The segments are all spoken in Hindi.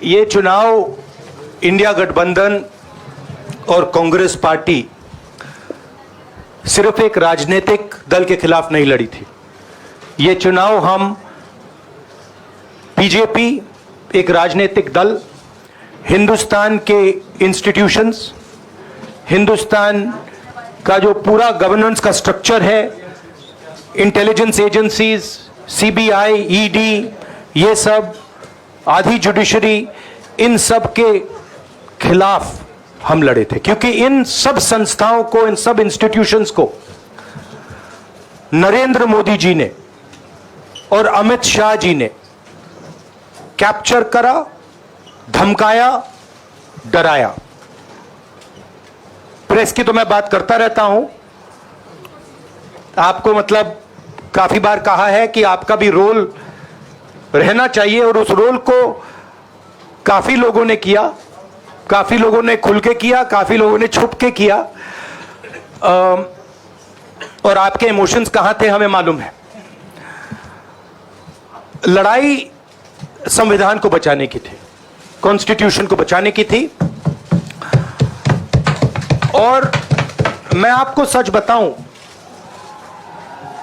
ये चुनाव इंडिया गठबंधन और कांग्रेस पार्टी सिर्फ एक राजनीतिक दल के खिलाफ नहीं लड़ी थी। ये चुनाव हम बीजेपी, एक राजनीतिक दल, हिंदुस्तान के इंस्टीट्यूशंस, हिंदुस्तान का जो पूरा गवर्नेंस का स्ट्रक्चर है, इंटेलिजेंस एजेंसीज, सीबीआई, ईडी, ये सब, आधी जुडिशरी, इन सब के खिलाफ हम लड़े थे। क्योंकि इन सब संस्थाओं को, इन सब इंस्टीट्यूशंस को नरेंद्र मोदी जी ने और अमित शाह जी ने कैप्चर करा, धमकाया, डराया। प्रेस की तो मैं बात करता रहता हूं, आपको मतलब काफी बार कहा है कि आपका भी रोल रहना चाहिए, और उस रोल को काफी लोगों ने किया, काफी लोगों ने खुल के किया, काफी लोगों ने छुप के किया, और आपके इमोशंस कहां थे हमें मालूम है। लड़ाई संविधान को बचाने की थी, कॉन्स्टिट्यूशन को बचाने की थी। और मैं आपको सच बताऊं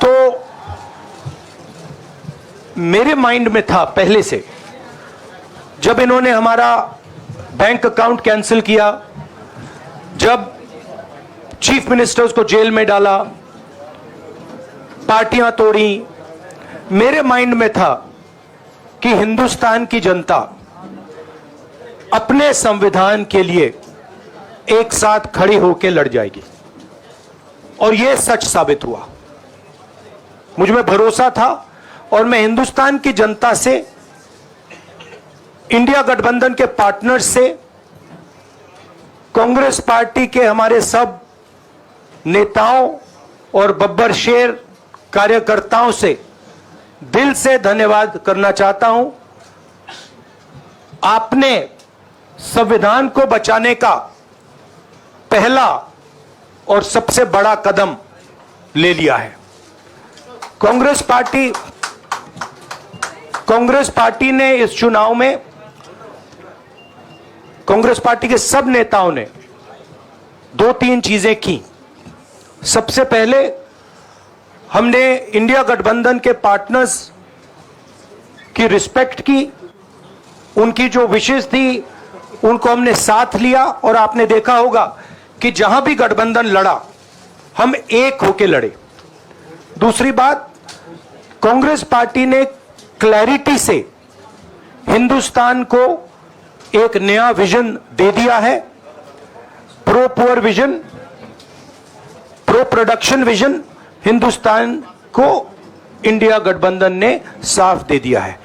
तो मेरे माइंड में था पहले से, जब इन्होंने हमारा बैंक अकाउंट कैंसिल किया, जब चीफ मिनिस्टर्स को जेल में डाला, पार्टियां तोड़ी, मेरे माइंड में था कि हिंदुस्तान की जनता अपने संविधान के लिए एक साथ खड़ी होकर लड़ जाएगी। और यह सच साबित हुआ। मुझ में भरोसा था और मैं हिंदुस्तान की जनता से, इंडिया गठबंधन के पार्टनर्स से, कांग्रेस पार्टी के हमारे सब नेताओं और बब्बर शेर कार्यकर्ताओं से दिल से धन्यवाद करना चाहता हूं। आपने संविधान को बचाने का पहला और सबसे बड़ा कदम ले लिया है। कांग्रेस पार्टी ने इस चुनाव में, कांग्रेस पार्टी के सब नेताओं ने 2-3 चीजें की। सबसे पहले हमने इंडिया गठबंधन के पार्टनर्स की रिस्पेक्ट की, उनकी जो विशेष थी उनको हमने साथ लिया, और आपने देखा होगा कि जहां भी गठबंधन लड़ा हम एक होकर लड़े। दूसरी बात, कांग्रेस पार्टी ने क्लैरिटी से हिंदुस्तान को एक नया विजन दे दिया है, pro poor vision, pro production vision Hindustan को इंडिया गठबंधन ने साफ दे दिया है।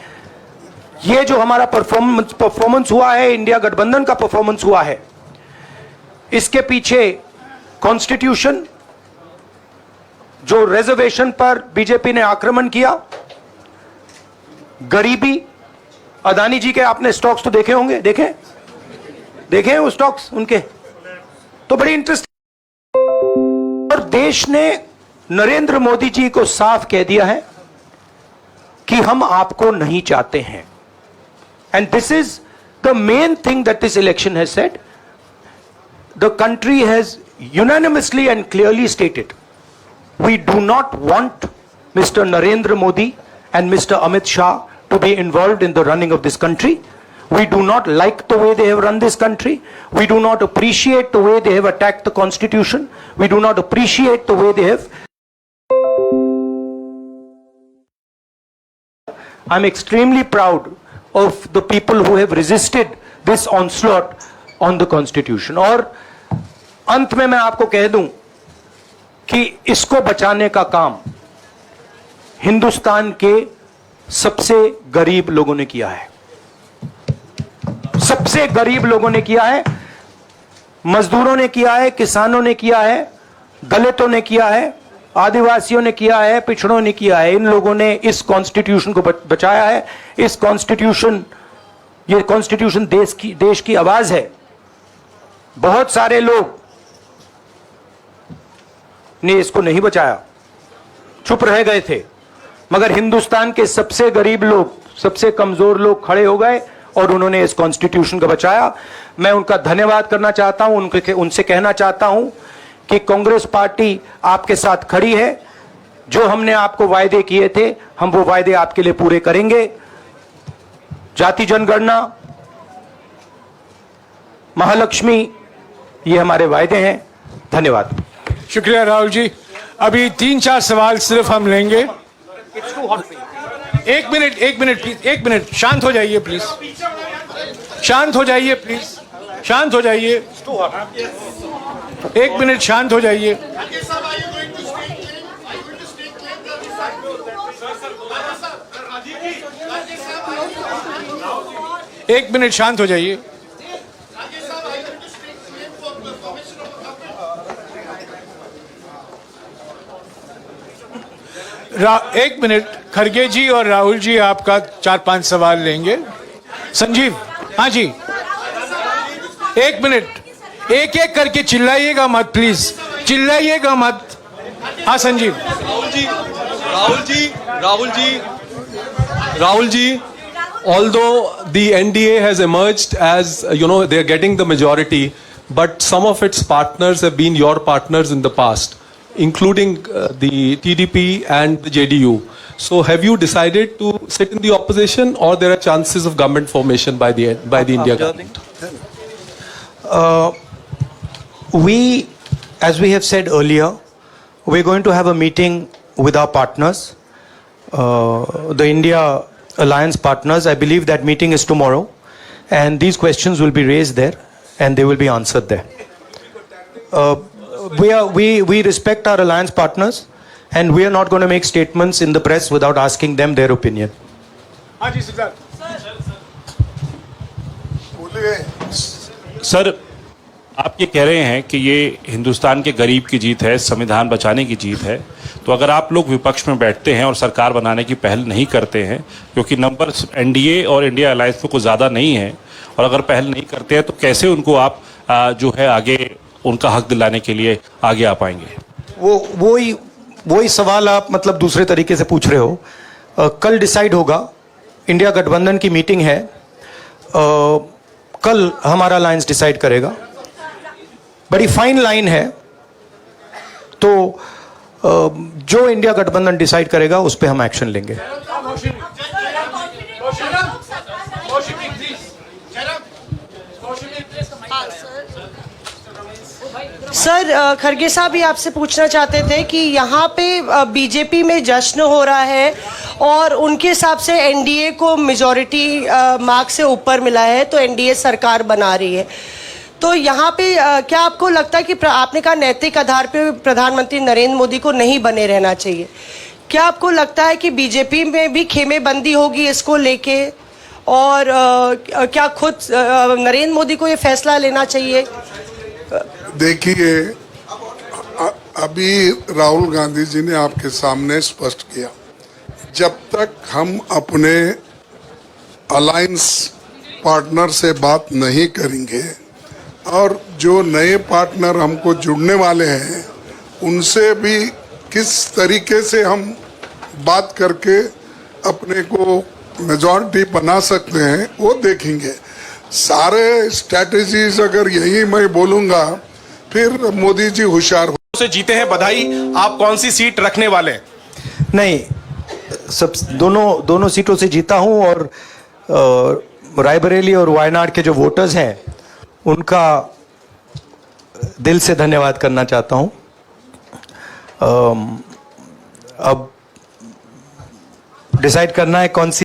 यह जो हमारा परफॉर्मेंस हुआ है, इंडिया गठबंधन का परफॉर्मेंस हुआ है, इसके पीछे कॉन्स्टिट्यूशन, जो रिजर्वेशन पर बीजेपी ने आक्रमण किया, गरीबी, अदानी जी के आपने स्टॉक्स तो देखे होंगे, देखे हैं वो स्टॉक्स उनके, तो बड़ी इंटरेस्टिंग। और देश ने नरेंद्र मोदी जी को साफ कह दिया है कि हम आपको नहीं चाहते हैं। And this is the main thing that this election has said. The country has unanimously and clearly stated, we do not want Mr. Narendra Modi and Mr. Amit Shah to be involved in the running of this country. We do not like the way they have run this country. We do not appreciate the way they have attacked the constitution. We do not appreciate the way they have. I'm extremely proud of the people who have resisted this onslaught on the constitution. और अंत में मैं आपको कह दूं कि इसको बचाने का काम हिंदुस्तान के सबसे गरीब लोगों ने किया है। सबसे गरीब लोगों ने किया है, मजदूरों ने किया है, किसानों ने किया है, दलितों ने किया है, आदिवासियों ने किया है, पिछड़ों ने किया है। इन लोगों ने इस कॉन्स्टिट्यूशन को बचाया है। इस कॉन्स्टिट्यूशन, ये कॉन्स्टिट्यूशन देश की आवाज है। बहुत सारे लोग ने इसको नहीं बचाया, चुप रह गए थे, मगर हिंदुस्तान के सबसे गरीब लोग, सबसे कमजोर लोग खड़े हो गए और उन्होंने इस कॉन्स्टिट्यूशन को बचाया। मैं उनका धन्यवाद करना चाहता हूं, उनसे कहना चाहता हूं कि कांग्रेस पार्टी आपके साथ खड़ी है। जो हमने आपको वायदे किए थे, हम वो वायदे आपके लिए पूरे करेंगे। जाति जनगणना, महालक्ष्मी, ये हमारे वायदे हैं। धन्यवाद। शुक्रिया राहुल जी। अभी 3-4 सवाल सिर्फ हम लेंगे। एक मिनट प्लीज, एक मिनट, शांत हो जाइए प्लीज, शांत हो जाइए प्लीज, शांत हो जाइए, 1 मिनट शांत हो जाइए। एक मिनट शांत हो जाइए। एक मिनट, खड़गे जी और राहुल जी आपका 4-5 सवाल लेंगे। संजीव, हाँ जी, 1 मिनट, एक एक करके चिल्लाइएगा मत प्लीज, चिल्लाइएगा मत। हाँ Sanjeev. Rahul ji, although the NDA has emerged as, they're getting the majority, but some of its partners have been your partners in the past, including the TDP and the JDU. So have you decided to sit in the opposition, or there are chances of government formation by the India government? As we have said earlier, we're going to have a meeting with our partners, the India Alliance partners. I believe that meeting is tomorrow, and these questions will be raised there and they will be answered there. We respect our alliance partners, and we are not going to make statements in the press without asking them their opinion. हाँ जी सिद्धार्थ। सर, आप ये कह रहे हैं कि ये हिंदुस्तान के गरीब की जीत है, संविधान बचाने की जीत है, तो अगर आप लोग विपक्ष में बैठते हैं और सरकार बनाने की पहल नहीं करते हैं, क्योंकि नंबर एनडीए और इंडिया अलायंस में कुछ ज़्यादा नहीं है, और अगर पहल नहीं करते हैं तो कैसे उनको आप जो है आगे उनका हक दिलाने के लिए आगे आ पाएंगे? वही सवाल आप मतलब दूसरे तरीके से पूछ रहे हो। कल डिसाइड होगा, इंडिया गठबंधन की मीटिंग है, कल हमारा अलायंस डिसाइड करेगा। बड़ी फाइन लाइन है, तो जो इंडिया गठबंधन डिसाइड करेगा उस पे हम एक्शन लेंगे। सर, खड़गे साहब भी आपसे पूछना चाहते थे कि यहाँ पे बीजेपी में जश्न हो रहा है और उनके हिसाब से एनडीए को मेजॉरिटी मार्क्स से ऊपर मिला है, तो एनडीए सरकार बना रही है। तो यहाँ पे क्या आपको लगता है कि आपने कहा नैतिक आधार पे प्रधानमंत्री नरेंद्र मोदी को नहीं बने रहना चाहिए, क्या आपको लगता है कि बीजेपी में भी खेमेबंदी होगी इसको लेके, और क्या खुद नरेंद्र मोदी को ये फैसला लेना चाहिए? देखिए, अभी राहुल गांधी जी ने आपके सामने स्पष्ट किया, जब तक हम अपने अलायंस पार्टनर से बात नहीं करेंगे और जो नए पार्टनर हमको जुड़ने वाले हैं उनसे भी किस तरीके से हम बात करके अपने को मेजॉरिटी बना सकते हैं वो देखेंगे। सारे स्ट्रैटेजीज अगर यही मैं बोलूंगा फिर मोदी जी होशियार हो से जीते हैं, बधाई। आप कौन सी सीट रखने वाले हैं? नहीं, सब दोनों सीटों से जीता हूं, और रायबरेली और वायनाड के जो वोटर्स हैं उनका दिल से धन्यवाद करना चाहता हूं। अब डिसाइड करना है कौन सी